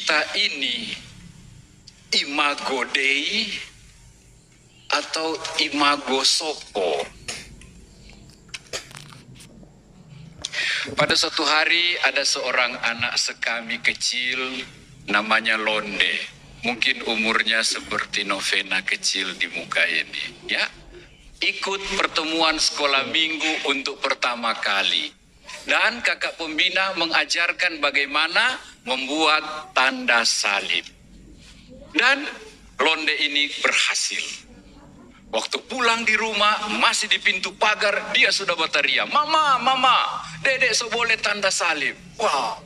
kita ini imago Dei atau imago Soko? Pada suatu hari ada seorang anak sekami kecil namanya Londe. Mungkin umurnya seperti novena kecil di muka ini, ya. Ikut pertemuan sekolah minggu untuk pertama kali. Dan kakak pembina mengajarkan bagaimana membuat tanda salib. Dan Londe ini berhasil. Waktu pulang di rumah, masih di pintu pagar, dia sudah berteriak, "Mama, mama, dedek so boleh tanda salib." Wow.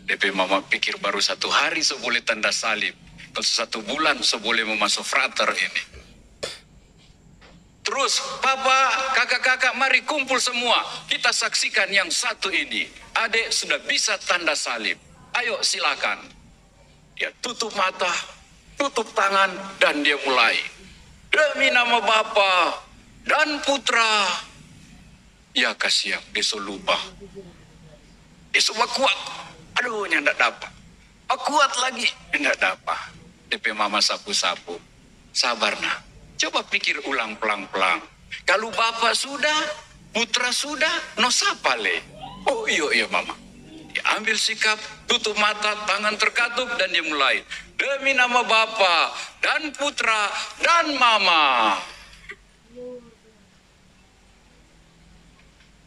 DP mama pikir baru 1 hari so boleh tanda salib. Kalau 1 bulan so boleh memasuk frater ini. Terus, papa, kakak-kakak, mari kumpul semua. Kita saksikan yang satu ini. Adik sudah bisa tanda salib. Ayo silakan. Dia tutup mata, tutup tangan, dan dia mulai. Demi nama Bapa dan Putra. Ya kasihan, dia so lupa. Dia semua kuat. Aduh, yang tidak dapat. Kuat lagi, tidak dapat. DP mama sapu-sapu. Sabar nak. Coba pikir ulang pelang-pelang. Kalau Bapa sudah, Putra sudah, no sapa le? Oh iya mama. Dia ambil sikap, tutup mata, tangan terkatup, dan dia mulai. Demi nama Bapa dan Putra dan Mama.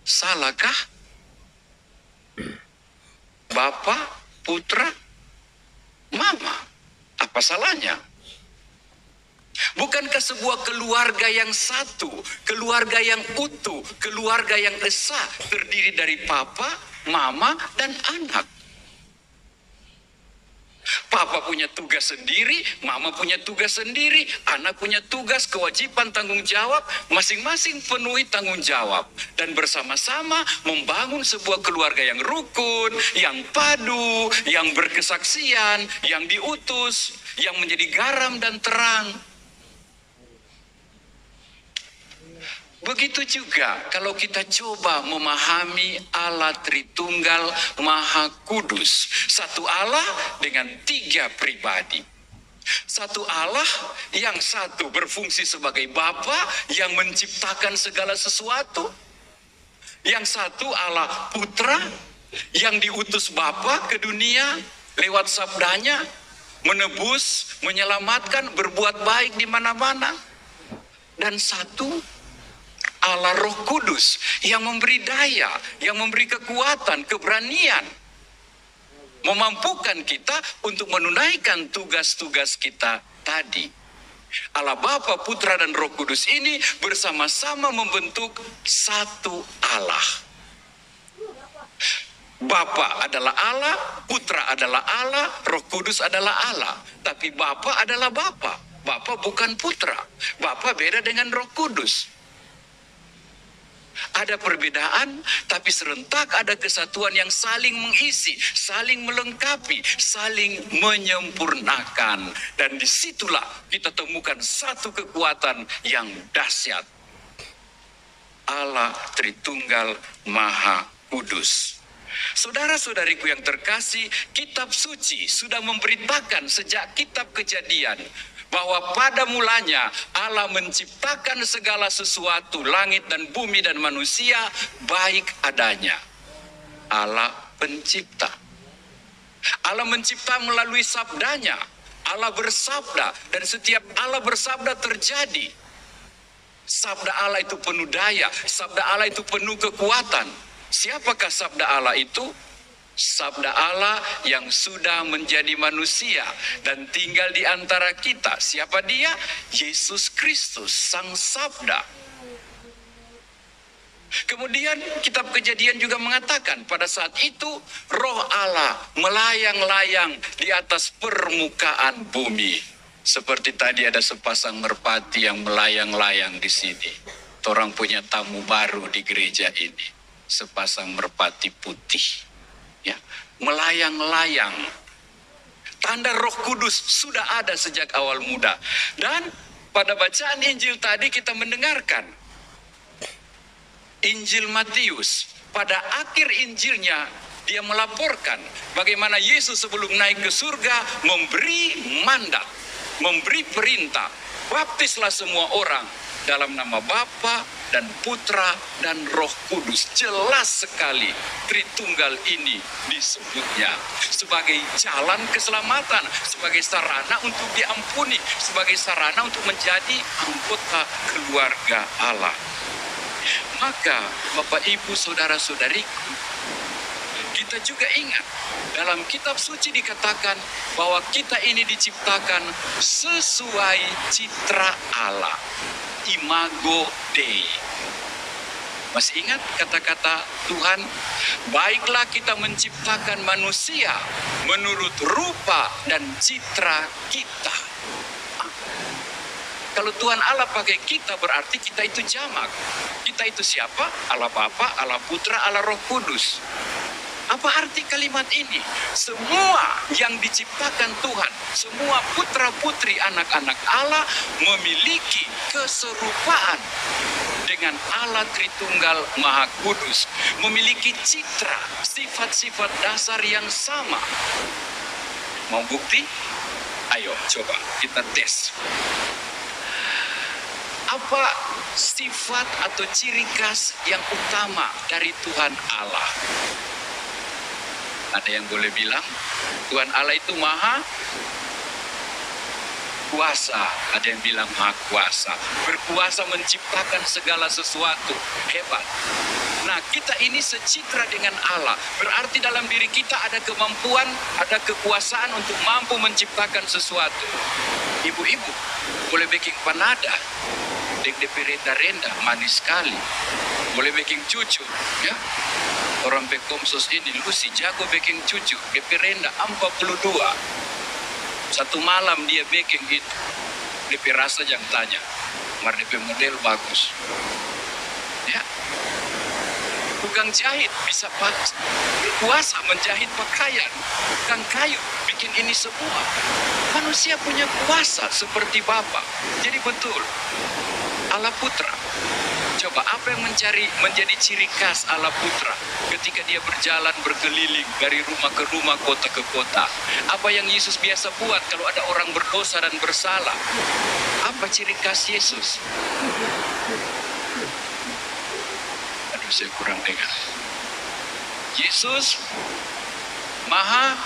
Salahkah? Bapa, Putra, Mama. Apa salahnya? Bukankah sebuah keluarga yang satu, keluarga yang utuh, keluarga yang esa, terdiri dari papa, mama, dan anak? Papa punya tugas sendiri, mama punya tugas sendiri, anak punya tugas, kewajiban, tanggung jawab, masing-masing penuhi tanggung jawab. Dan bersama-sama membangun sebuah keluarga yang rukun, yang padu, yang berkesaksian, yang diutus, yang menjadi garam dan terang. Begitu juga kalau kita coba memahami Allah Tritunggal Maha Kudus. Satu Allah dengan 3 pribadi. Satu Allah yang satu berfungsi sebagai Bapa yang menciptakan segala sesuatu. Yang satu Allah Putra yang diutus Bapa ke dunia lewat sabdanya. Menebus, menyelamatkan, berbuat baik di mana-mana. Dan satu Allah Roh Kudus yang memberi daya, yang memberi kekuatan, keberanian. Memampukan kita untuk menunaikan tugas-tugas kita tadi. Allah Bapa, Putra, dan Roh Kudus ini bersama-sama membentuk satu Allah. Bapa adalah Allah, Putra adalah Allah, Roh Kudus adalah Allah. Tapi Bapa adalah Bapa. Bapa bukan Putra. Bapa beda dengan Roh Kudus. Ada perbedaan, tapi serentak ada kesatuan yang saling mengisi, saling melengkapi, saling menyempurnakan. Dan disitulah kita temukan satu kekuatan yang dahsyat. Allah Tritunggal Maha Kudus. Saudara-saudariku yang terkasih, kitab suci sudah memberitakan sejak kitab Kejadian bahwa pada mulanya Allah menciptakan segala sesuatu, langit dan bumi dan manusia baik adanya. Allah pencipta. Allah mencipta melalui sabdanya. Allah bersabda, dan setiap Allah bersabda terjadi. Sabda Allah itu penuh daya, sabda Allah itu penuh kekuatan. Siapakah sabda Allah itu? Sabda Allah yang sudah menjadi manusia dan tinggal di antara kita. Siapa dia? Yesus Kristus, Sang Sabda. Kemudian kitab Kejadian juga mengatakan pada saat itu Roh Allah melayang-layang di atas permukaan bumi. Seperti tadi ada sepasang merpati yang melayang-layang di sini. Orang punya tamu baru di gereja ini. Sepasang merpati putih. Ya, melayang-layang. Tanda Roh Kudus sudah ada sejak awal muda. Dan pada bacaan Injil tadi kita mendengarkan Injil Matius. Pada akhir Injilnya Dia melaporkan bagaimana Yesus sebelum naik ke surga memberi mandat, memberi perintah, baptislah semua orang dalam nama Bapa dan Putra dan Roh Kudus. Jelas sekali Tritunggal ini disebutnya sebagai jalan keselamatan, sebagai sarana untuk diampuni, sebagai sarana untuk menjadi anggota keluarga Allah. Maka Bapak Ibu Saudara-saudariku, kita juga ingat dalam kitab suci dikatakan bahwa kita ini diciptakan sesuai citra Allah, imago Dei. Masih ingat kata-kata Tuhan, baiklah kita menciptakan manusia menurut rupa dan citra kita. Kalau Tuhan Allah pakai kita, berarti kita itu jamak. Kita itu siapa? Allah Bapa, Allah Putra, Allah Roh Kudus. Apa arti kalimat ini? Semua yang diciptakan Tuhan, semua putra-putri anak-anak Allah memiliki keserupaan dengan Allah Tritunggal Maha Kudus. Memiliki citra, sifat-sifat dasar yang sama. Mau bukti? Ayo coba kita tes. Apa sifat atau ciri khas yang utama dari Tuhan Allah? Ada yang boleh bilang Tuhan Allah itu maha kuasa. Ada yang bilang maha kuasa, berkuasa menciptakan segala sesuatu. Hebat. Nah, kita ini secitra dengan Allah. Berarti dalam diri kita ada kemampuan, ada kekuasaan untuk mampu menciptakan sesuatu. Ibu-ibu boleh baking panada, dek renda-renda, manis sekali. Boleh baking cucu, ya. Orang Bekomsos ini, Lucy jago baking cucu, DP renda 42. Satu malam dia baking itu. DP rasa jangan tanya, mar DP model bagus. Ya. Tukang jahit bisa berkuasa menjahit pakaian. Tukang kayu bikin ini semua. Manusia punya kuasa seperti Bapa. Jadi betul, Allah Putra. Coba apa yang menjadi ciri khas Allah Putra ketika dia berjalan berkeliling dari rumah ke rumah, kota ke kota? Apa yang Yesus biasa buat kalau ada orang berdosa dan bersalah? Apa ciri khas Yesus? Aduh, saya kurang dengar. Yesus maha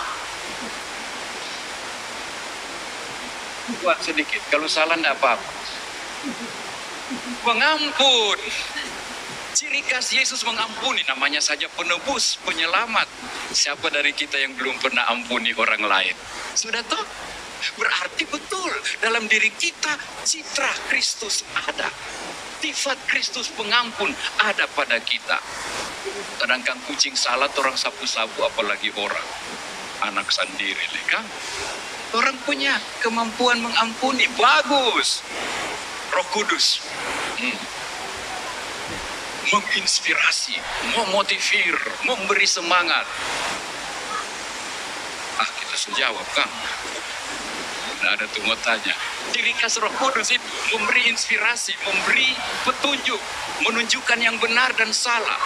kuat sedikit. Kalau salah tidak apa-apa. Pengampun. Ciri khas Yesus mengampuni, namanya saja penebus, penyelamat. Siapa dari kita yang belum pernah ampuni orang lain? Sudah toh? Berarti betul dalam diri kita citra Kristus ada. Sifat Kristus pengampun ada pada kita. Sedangkan kucing salat orang sapu-sapu, apalagi orang anak sendiri, kan? Orang punya kemampuan mengampuni, bagus. Roh Kudus menginspirasi, memotivir, memberi semangat. Kita sejawab, Kang. Nah, ada tuh mau tanya. Ciri khas Roh Kudus itu memberi inspirasi, memberi petunjuk, menunjukkan yang benar dan salah.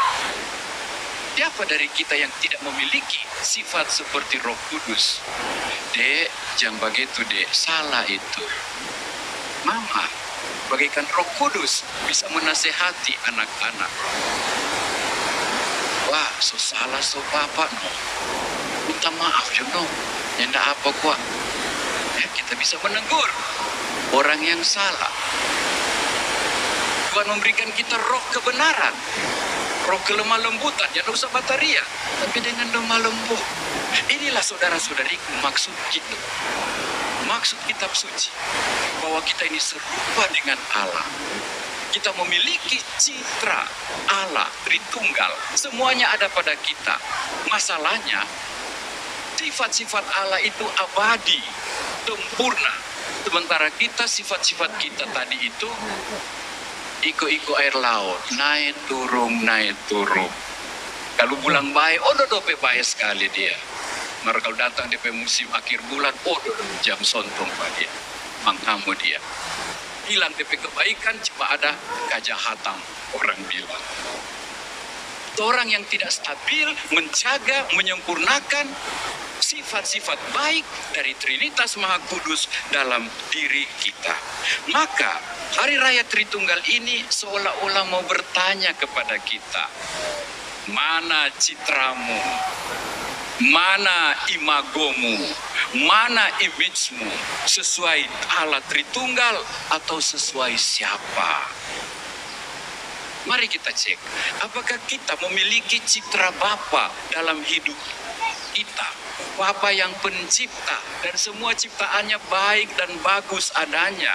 Siapa dari kita yang tidak memiliki sifat seperti Roh Kudus? Dek, jangan begitu, Dek. Salah itu. Mama, bagaikan Roh Kudus bisa menasehati anak-anak. Wah, so salah so Bapak, no. Minta maaf, you know. Nyanda apa kuat. Ya, kita bisa menegur orang yang salah. Tuhan memberikan kita roh kebenaran, roh kelemah lembutan. Jangan usah bataria, tapi dengan lemah lembut. Inilah saudara-saudariku maksud kita. Maksud kitab suci, bahwa kita ini serupa dengan Allah. Kita memiliki citra Allah Tritunggal. Semuanya ada pada kita. Masalahnya, sifat-sifat Allah itu abadi, sempurna. Sementara kita, sifat-sifat kita tadi itu iko-iko air laut, naik turun. Kalau bulan baik, dope baik sekali dia. Maka kalau datang di musim akhir bulan, jam sontong pak dia, mangkamu dia. Hilang DP kebaikan, cuma ada kejahatan, orang bilang. Orang yang tidak stabil menjaga, menyempurnakan sifat-sifat baik dari Trinitas Maha Kudus dalam diri kita. Maka Hari Raya Tritunggal ini seolah-olah mau bertanya kepada kita, mana citramu, mana imagomu, mana image-mu, sesuai Allah Tritunggal atau sesuai siapa? Mari kita cek, apakah kita memiliki citra Bapa dalam hidup kita? Bapa yang pencipta dan semua ciptaannya baik dan bagus adanya.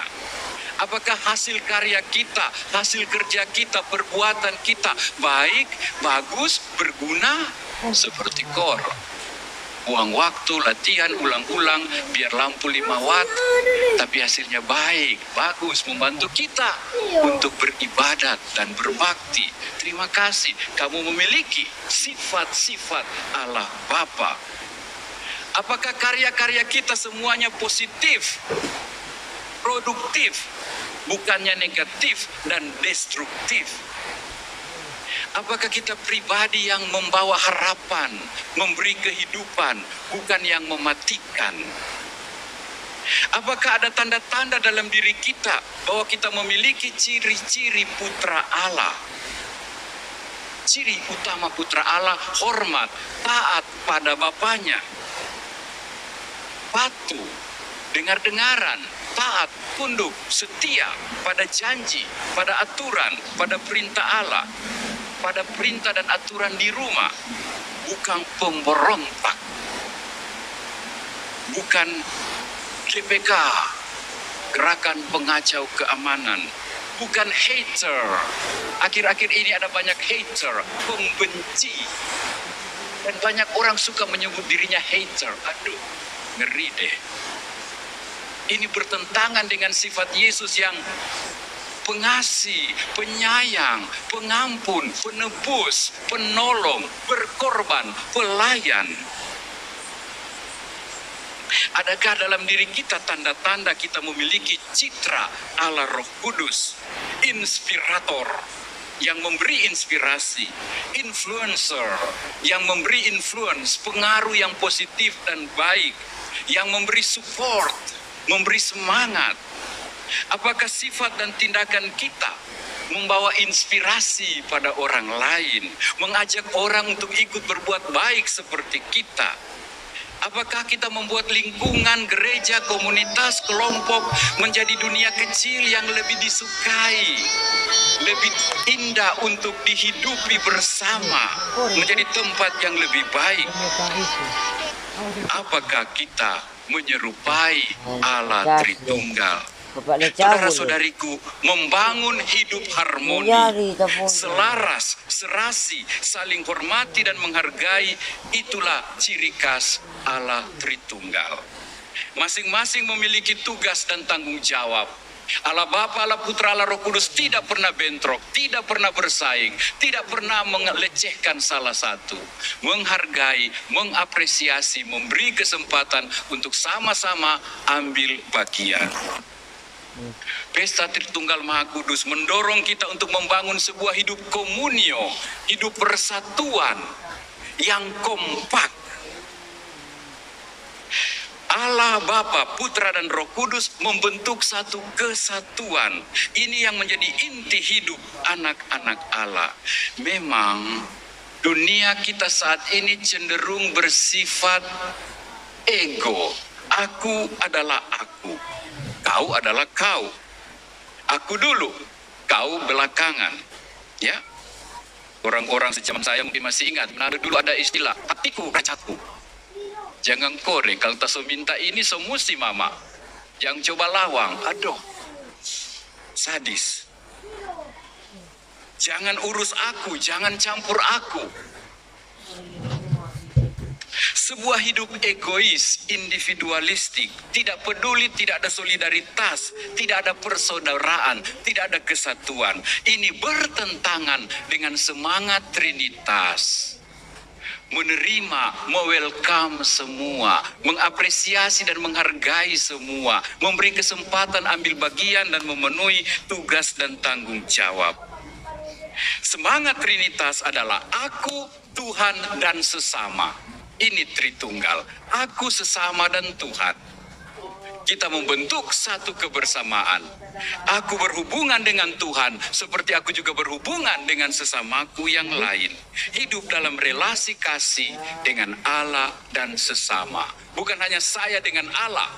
Apakah hasil karya kita, hasil kerja kita, perbuatan kita baik, bagus, berguna? Seperti kor, buang waktu, latihan, ulang-ulang, biar lampu 5 watt, tapi hasilnya baik, bagus, membantu kita untuk beribadat dan berbakti. Terima kasih, kamu memiliki sifat-sifat Allah Bapa. Apakah karya-karya kita semuanya positif, produktif, bukannya negatif dan destruktif? Apakah kita pribadi yang membawa harapan, memberi kehidupan, bukan yang mematikan? Apakah ada tanda-tanda dalam diri kita bahwa kita memiliki ciri-ciri putra Allah? Ciri utama putra Allah, hormat, taat pada Bapanya, patuh, dengar-dengaran, taat, tunduk, setia pada janji, pada aturan, pada perintah Allah, pada perintah dan aturan di rumah, bukan pemberontak, bukan GPK, gerakan pengacau keamanan, bukan hater. Akhir-akhir ini ada banyak hater, pembenci, dan banyak orang suka menyebut dirinya hater. Aduh, ngeri deh. Ini bertentangan dengan sifat Yesus yang pengasih, penyayang, pengampun, penebus, penolong, berkorban, pelayan. Adakah dalam diri kita tanda-tanda kita memiliki citra Allah Roh Kudus, inspirator yang memberi inspirasi, influencer yang memberi influence, pengaruh yang positif dan baik, yang memberi support, memberi semangat? Apakah sifat dan tindakan kita membawa inspirasi pada orang lain, mengajak orang untuk ikut berbuat baik seperti kita? Apakah kita membuat lingkungan, gereja, komunitas, kelompok menjadi dunia kecil yang lebih disukai, lebih indah untuk dihidupi bersama, menjadi tempat yang lebih baik? Apakah kita menyerupai Allah Tritunggal? Saudara-saudariku, membangun hidup harmoni, selaras, serasi, saling hormati dan menghargai, itulah ciri khas Allah Tritunggal. Masing-masing memiliki tugas dan tanggung jawab. Allah Bapa, Allah Putra, Allah Roh Kudus tidak pernah bentrok, tidak pernah bersaing, tidak pernah melecehkan salah satu. Menghargai, mengapresiasi, memberi kesempatan untuk sama-sama ambil bagian. Pesta Tritunggal Maha Kudus mendorong kita untuk membangun sebuah hidup komunio, hidup persatuan yang kompak. Allah Bapa, Putra dan Roh Kudus membentuk satu kesatuan. Ini yang menjadi inti hidup anak-anak Allah. Memang dunia kita saat ini cenderung bersifat ego. Aku adalah aku, kau adalah kau. Aku dulu, kau belakangan. Ya, orang-orang sejaman saya mungkin masih ingat, dulu ada istilah hatiku kacatku. Jangan kore, kalau tak so minta ini so musti mama. Jangan coba lawang, aduh, sadis. Jangan urus aku, jangan campur aku. Sebuah hidup egois, individualistik, tidak peduli, tidak ada solidaritas, tidak ada persaudaraan, tidak ada kesatuan. Ini bertentangan dengan semangat Trinitas. Menerima, me-welcome semua, mengapresiasi dan menghargai semua, memberi kesempatan ambil bagian dan memenuhi tugas dan tanggung jawab. Semangat Trinitas adalah aku, Tuhan, dan sesama. Ini Tritunggal. Aku, sesama, dan Tuhan. Kita membentuk satu kebersamaan. Aku berhubungan dengan Tuhan seperti aku juga berhubungan dengan sesamaku yang lain. Hidup dalam relasi kasih dengan Allah dan sesama. Bukan hanya saya dengan Allah.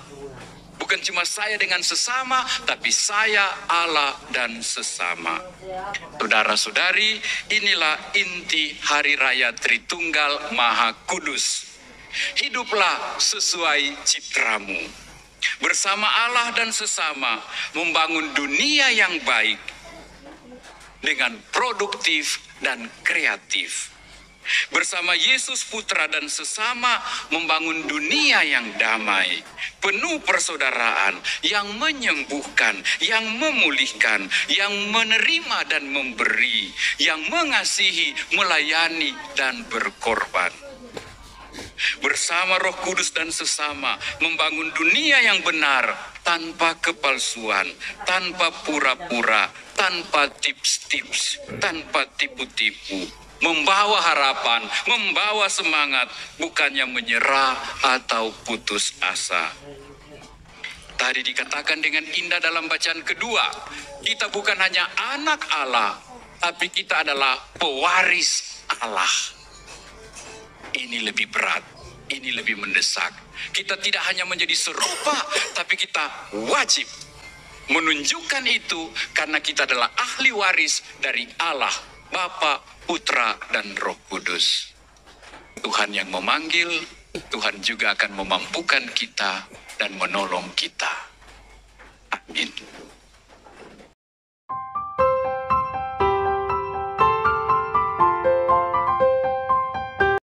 Bukan cuma saya dengan sesama, tapi saya, Allah, dan sesama. Saudara-saudari, inilah inti Hari Raya Tritunggal Maha Kudus. Hiduplah sesuai citramu. Bersama Allah dan sesama, membangun dunia yang baik dengan produktif dan kreatif. Bersama Yesus Putra dan sesama, membangun dunia yang damai, penuh persaudaraan, yang menyembuhkan, yang memulihkan, yang menerima dan memberi, yang mengasihi, melayani, dan berkorban. Bersama Roh Kudus dan sesama, membangun dunia yang benar, tanpa kepalsuan, tanpa pura-pura, tanpa tips-tips, tanpa tipu-tipu. Membawa harapan, membawa semangat, bukannya menyerah atau putus asa. Tadi dikatakan dengan indah dalam bacaan kedua, kita bukan hanya anak Allah, tapi kita adalah pewaris Allah. Ini lebih berat, ini lebih mendesak. Kita tidak hanya menjadi serupa, tapi kita wajib menunjukkan itu karena kita adalah ahli waris dari Allah, Bapa, Putra, dan Roh Kudus. Tuhan yang memanggil, Tuhan juga akan memampukan kita dan menolong kita.